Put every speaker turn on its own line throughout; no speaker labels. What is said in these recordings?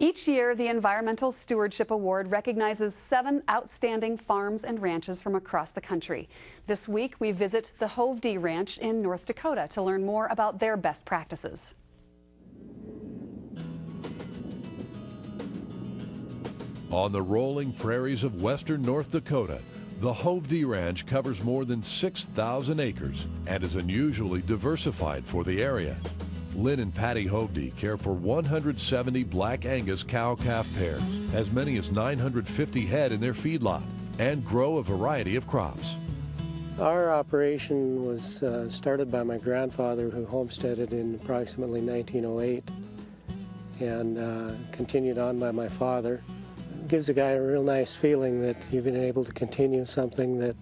Each year, the Environmental Stewardship Award recognizes 7 outstanding farms and ranches from across the country. This week, we visit the Hovde Ranch in North Dakota to learn more about their best practices.
On the rolling prairies of western North Dakota, the Hovde Ranch covers more than 6,000 acres and is unusually diversified for the area. Lynn and Patti Hovde care for 170 Black Angus cow-calf pairs, as many as 950 head in their feedlot, and grow a variety of crops.
Our operation was started by my grandfather, who homesteaded in approximately 1908, and continued on by my father. It gives a guy a real nice feeling that you've been able to continue something that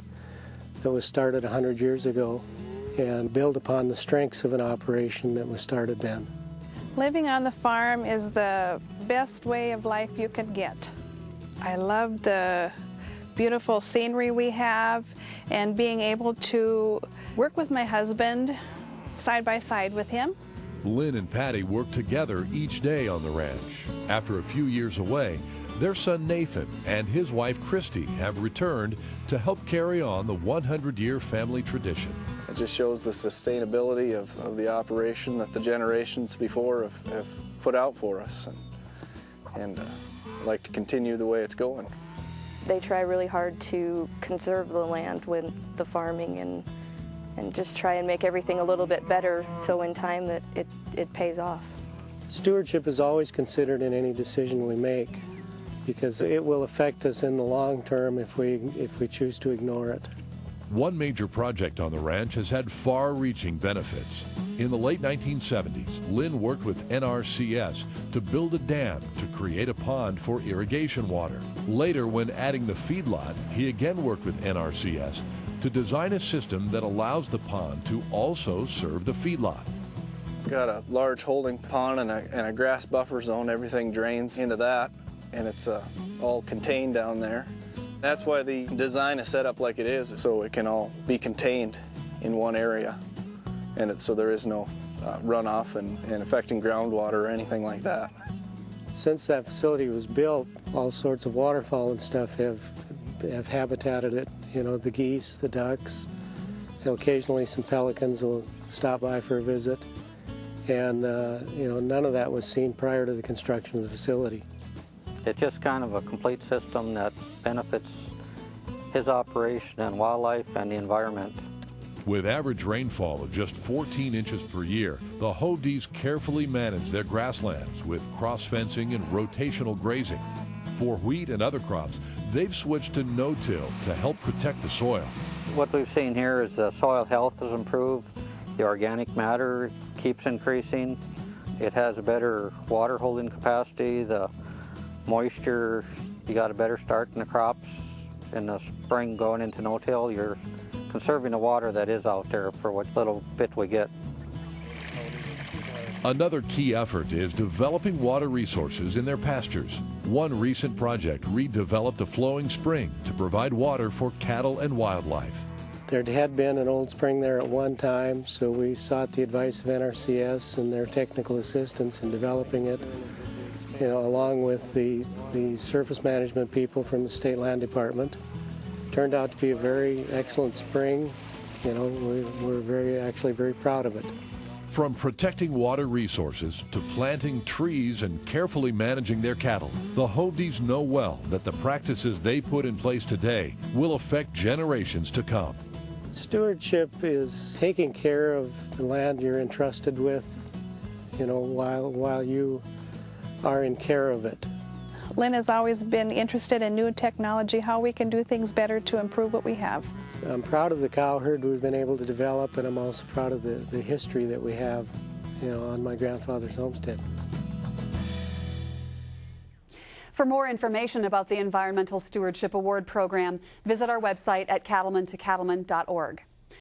was started 100 years ago and build upon the strengths of an operation that was started then.
Living on the farm is the best way of life you could get. I love the beautiful scenery we have and being able to work with my husband side by side with him.
Lynn and Patti work together each day on the ranch. After a few years away, their son Nathan and his wife KRISTI have returned to help carry on the 100-year family tradition.
It just shows the sustainability of the operation that the generations before have put out for us, and I'd like to continue the way it's going.
They try really hard to conserve the land with the farming and just try and make everything a little bit better so in time that it pays off.
Stewardship is always considered in any decision we make, because it will affect us in the long term if we choose to ignore it.
One major project on the ranch has had far-reaching benefits. In the late 1970s, Lynn worked with NRCS to build a dam to create a pond for irrigation water. Later, when adding the feedlot, he again worked with NRCS to design a system that allows the pond to also serve the feedlot.
We've got a large holding pond and a grass buffer zone. Everything drains into that, and it's all contained down there. That's why the design is set up like it is, so it can all be contained in one area, and so there is no runoff and affecting groundwater or anything like that.
Since that facility was built, all sorts of waterfowl and stuff have habitated it. You know, the geese, the ducks, occasionally some pelicans will stop by for a visit, and you know, none of that was seen prior to the construction of the facility.
It's just kind of a complete system that benefits his operation and wildlife and the environment.
With average rainfall of just 14 inches per year, the Hovdes carefully manage their grasslands with cross-fencing and rotational grazing. For wheat and other crops, they've switched to no-till to help protect the soil.
What we've seen here is the soil health has improved, the organic matter keeps increasing, it has a better water holding capacity, the moisture, you got a better start in the crops. In the spring going into no-till, you're conserving the water that is out there for what little bit we get.
Another key effort is developing water resources in their pastures. One recent project redeveloped a flowing spring to provide water for cattle and wildlife.
There had been an old spring there at one time, so we sought the advice of NRCS and their technical assistance in developing it. You know, along with the surface management people from the State Land Department. Turned out to be a very excellent spring. You know, we're actually very proud of it.
From protecting water resources to planting trees and carefully managing their cattle, the Hovdes know well that the practices they put in place today will affect generations to come.
Stewardship is taking care of the land you're entrusted with, you know, while you are in care of it.
Lynn has always been interested in new technology, how we can do things better to improve what we have.
I'm proud of the cow herd we've been able to develop, and I'm also proud of the history that we have, you know, on my grandfather's homestead.
For more information about the Environmental Stewardship Award program, visit our website at cattlemantocattleman.org.